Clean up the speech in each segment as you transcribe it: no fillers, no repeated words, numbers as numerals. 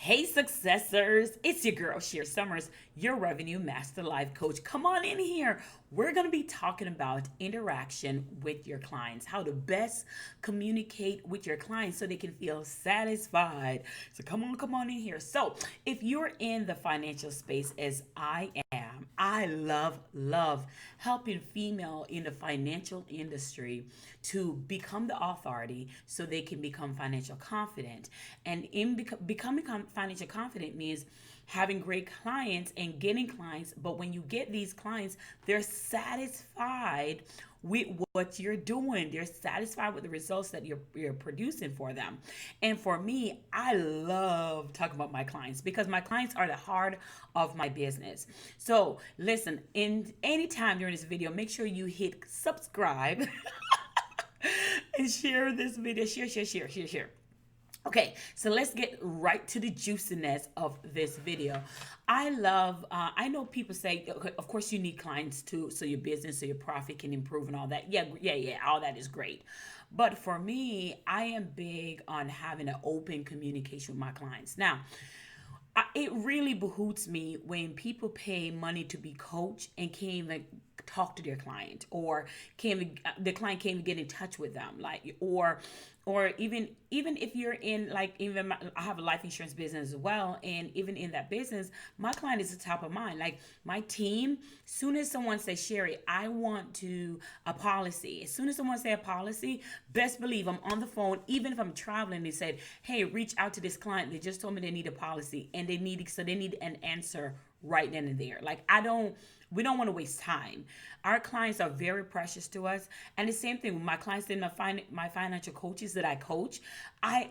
Hey, successors, it's your girl, Sherri Somers, your revenue master life coach. Come on in here. We're going to be talking about interaction with your clients, how to best communicate with your clients so they can feel satisfied. So, come on in here. So, if you're in the financial space as I am, I love helping female in the financial industry to become the authority so they can become financial confident. And in becoming financial confident means having great clients and getting clients. But when you get these clients, they're satisfied with what you're doing. They're satisfied with the results that you're producing for them. And for me, I love talking about my clients because my clients are the heart of my business. So listen, in any time during this video, make sure you hit subscribe and share this video. Share. Okay, so let's get right to the juiciness of this video. I know people say, okay, of course, you need clients too, so your business, so your profit can improve and all that. Yeah, all that is great. But for me, I am big on having an open communication with my clients. Now, it really behooves me when people pay money to be coached and can't even talk to their client, or the client can't even get in touch with them, like, or even if you're in, like, I have a life insurance business as well, and even in that business, my client is the top of mind. Like, my team, soon as someone says, Sherri, I want to a policy, as soon as someone say a policy, best believe I'm on the phone. Even if I'm traveling, they said, hey, reach out to this client, they just told me they need a policy, and they need an answer right then and there. Like, we don't want to waste time. Our clients are very precious to us. And the same thing with my clients and my financial coaches that I coach. I'm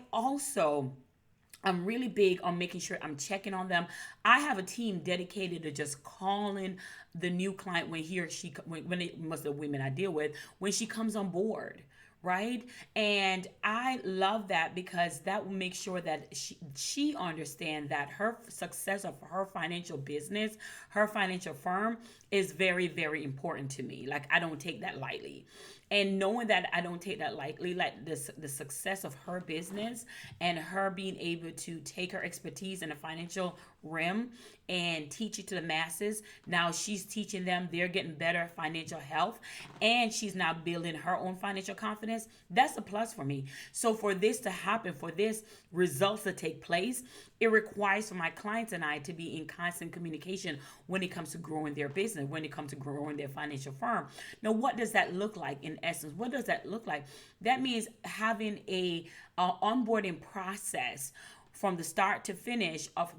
really big on making sure I'm checking on them. I have a team dedicated to just calling the new client when he or she, when it most of the women I deal with, when she comes on board, right? And I love that because that will make sure that she understands that her success of her financial business, her financial firm, is very, very important to me. Like, I don't take that lightly. And knowing that I don't take that lightly, like the success of her business and her being able to take her expertise in the financial realm and teach it to the masses. Now she's teaching them, they're getting better financial health, and she's now building her own financial confidence. That's a plus for me. So for this to happen, for this results to take place, it requires for my clients and I to be in constant communication when it comes to growing their business, when it comes to growing their financial firm. Now, what does that look like in essence? What does that look like? That means having a onboarding process from the start to finish of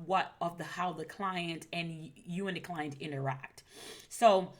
how the client and you and the client interact. So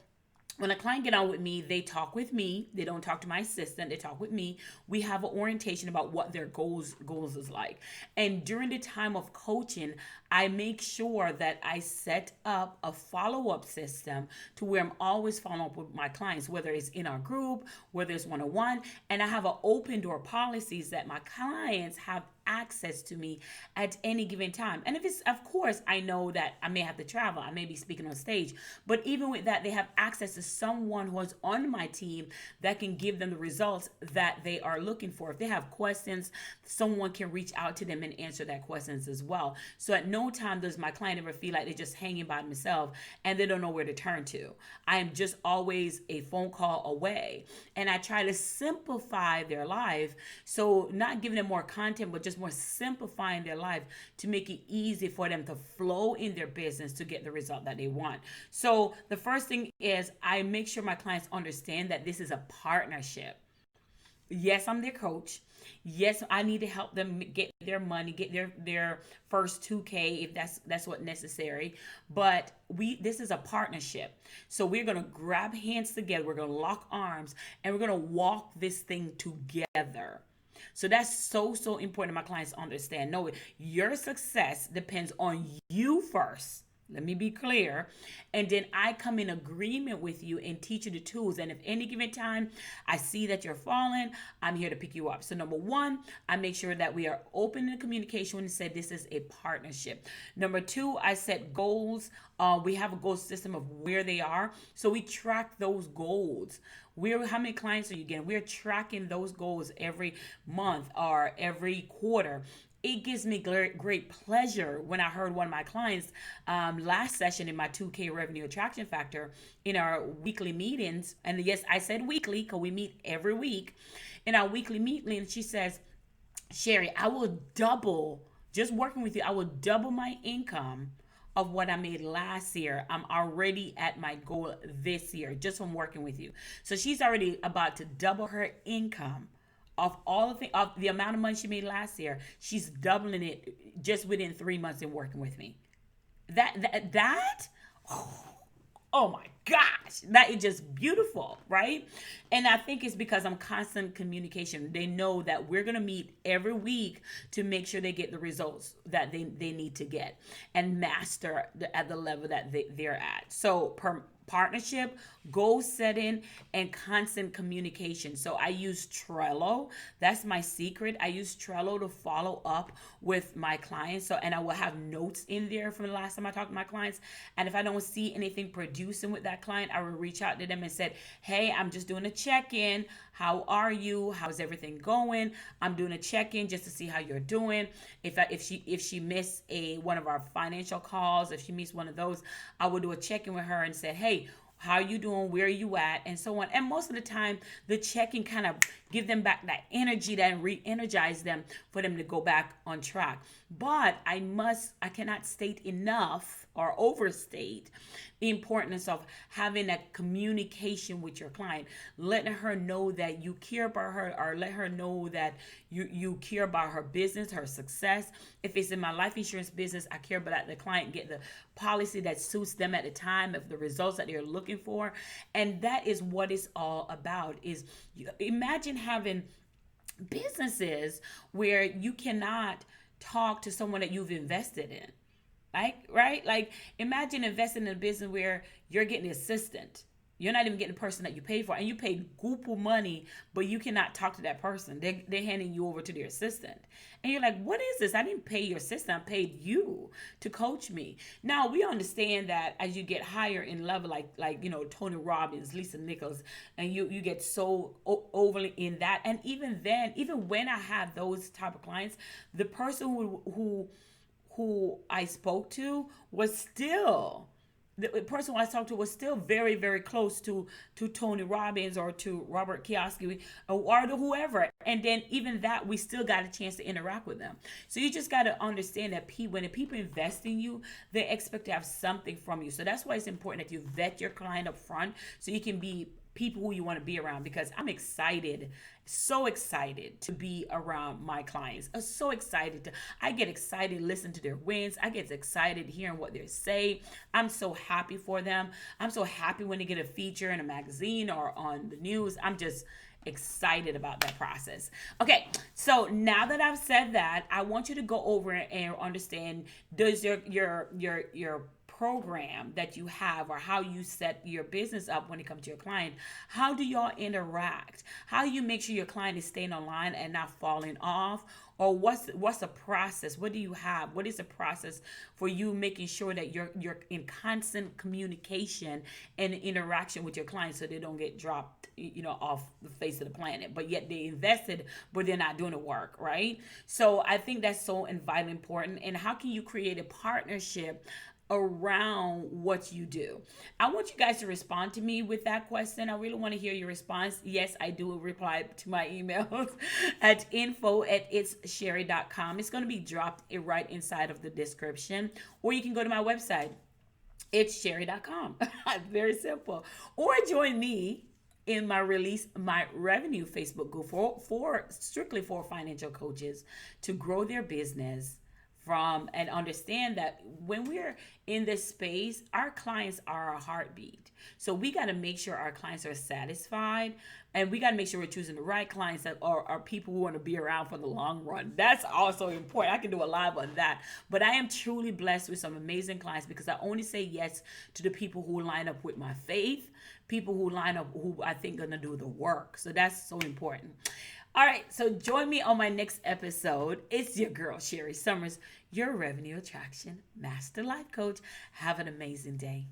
when a client get on with me, they talk with me. They don't talk to my assistant. They talk with me. We have an orientation about what their goals is like. And during the time of coaching, I make sure that I set up a follow-up system to where I'm always following up with my clients, whether it's in our group, whether it's one-on-one, and I have an open door policies that my clients have access to me at any given time. And if it's, of course, I know that I may have to travel, I may be speaking on stage, but even with that, they have access to someone who is on my team that can give them the results that they are looking for. If they have questions, someone can reach out to them and answer that questions as well. So at no time does my client ever feel like they're just hanging by themselves and they don't know where to turn to. I am just always a phone call away, and I try to simplify their life. So not giving them more content, but just more simplifying their life to make it easy for them to flow in their business to get the result that they want. So the first thing is I make sure my clients understand that this is a partnership. Yes, I'm their coach. Yes, I need to help them get their money, get their first 2K if that's what necessary. But this is a partnership. So we're going to grab hands together, we're going to lock arms, and we're going to walk this thing together. So that's so important. My clients understand. No, your success depends on you first. Let me be clear. And then I come in agreement with you and teach you the tools. And if any given time I see that you're falling, I'm here to pick you up. So number one, I make sure that we are open in communication and said this is a partnership. Number two, I set goals. We have a goal system of where they are. So we track those goals. We're how many clients are you getting? We're tracking those goals every month or every quarter. It gives me great pleasure when I heard one of my clients last session in my 2K revenue attraction factor in our weekly meetings. And yes, I said weekly because we meet every week. In our weekly meeting, she says, Sherri, I will double, just working with you, I will double my income of what I made last year. I'm already at my goal this year just from working with you. So she's already about to double her income of of the amount of money she made last year. She's doubling it just within 3 months in working with me. That oh my gosh, that is just beautiful, right? And I think it's because I'm constant communication. They know that we're going to meet every week to make sure they get the results that they need to get and master at the level that they're at. So partnership, goal setting, and constant communication. So I use Trello. That's my secret. I use Trello to follow up with my clients. So, and I will have notes in there from the last time I talked to my clients. And if I don't see anything producing with that client, I will reach out to them and said, hey, I'm just doing a check-in. How are you? How's everything going? I'm doing a check-in just to see how you're doing. If she missed one of our financial calls, if she missed one of those, I will do a check-in with her and say, hey, how are you doing? Where are you at? And so on. And most of the time, the check-in kind of give them back that energy, that re-energize them for them to go back on track. But I cannot state enough or overstate the importance of having that communication with your client, letting her know that you care about her, or let her know that you care about her business, her success. If it's in my life insurance business, I care about the client get the policy that suits them at the time of the results that they're looking for. And that is what it's all about. Is imagine having businesses where you cannot talk to someone that you've invested in. Right? Like imagine investing in a business where you're getting an assistant. You're not even getting the person that you paid for, and you paid goople money, but you cannot talk to that person. They're handing you over to their assistant. And you're like, what is this? I didn't pay your assistant. I paid you to coach me. Now, we understand that as you get higher in level, like Tony Robbins, Lisa Nichols, and you get so overly in that. And even then, even when I have those type of clients, the person who I spoke to was still the person I talked to was still very, very close to Tony Robbins or to Robert Kiyosaki or to whoever. And then even that, we still got a chance to interact with them. So you just got to understand that when the people invest in you, they expect to have something from you. So that's why it's important that you vet your client up front so you can be people who you want to be around, because I'm excited, so excited to be around my clients. I'm so excited I get excited listening to their wins. I get excited hearing what they say. I'm so happy for them. I'm so happy when they get a feature in a magazine or on the news. I'm just excited about that process. Okay, so now that I've said that, I want you to go over and understand, does your program that you have, or how you set your business up when it comes to your client, how do y'all interact? How you make sure your client is staying online and not falling off? Or what's the process? What do you have? What is the process for you making sure that you're in constant communication and interaction with your clients so they don't get dropped, off the face of the planet, but yet they invested, but they're not doing the work, right? So I think that's so vitally important. And how can you create a partnership around what you do? I want you guys to respond to me with that question. I really want to hear your response. Yes, I do reply to my emails at info@itssherri.com. It's going to be dropped right inside of the description, or you can go to my website, itssherri.com. Very simple. Or join me in my Release My Revenue Facebook group for strictly for financial coaches to grow their business and understand that when we're in this space, our clients are our heartbeat. So we got to make sure our clients are satisfied, and we got to make sure we're choosing the right clients that are people who want to be around for the long run. That's also important. I can do a live on that. But I am truly blessed with some amazing clients because I only say yes to the people who line up with my faith, people who line up who I think are going to do the work. So that's so important. All right, so join me on my next episode. It's your girl, Sherri Somers, your Revenue Attraction Master Life Coach. Have an amazing day.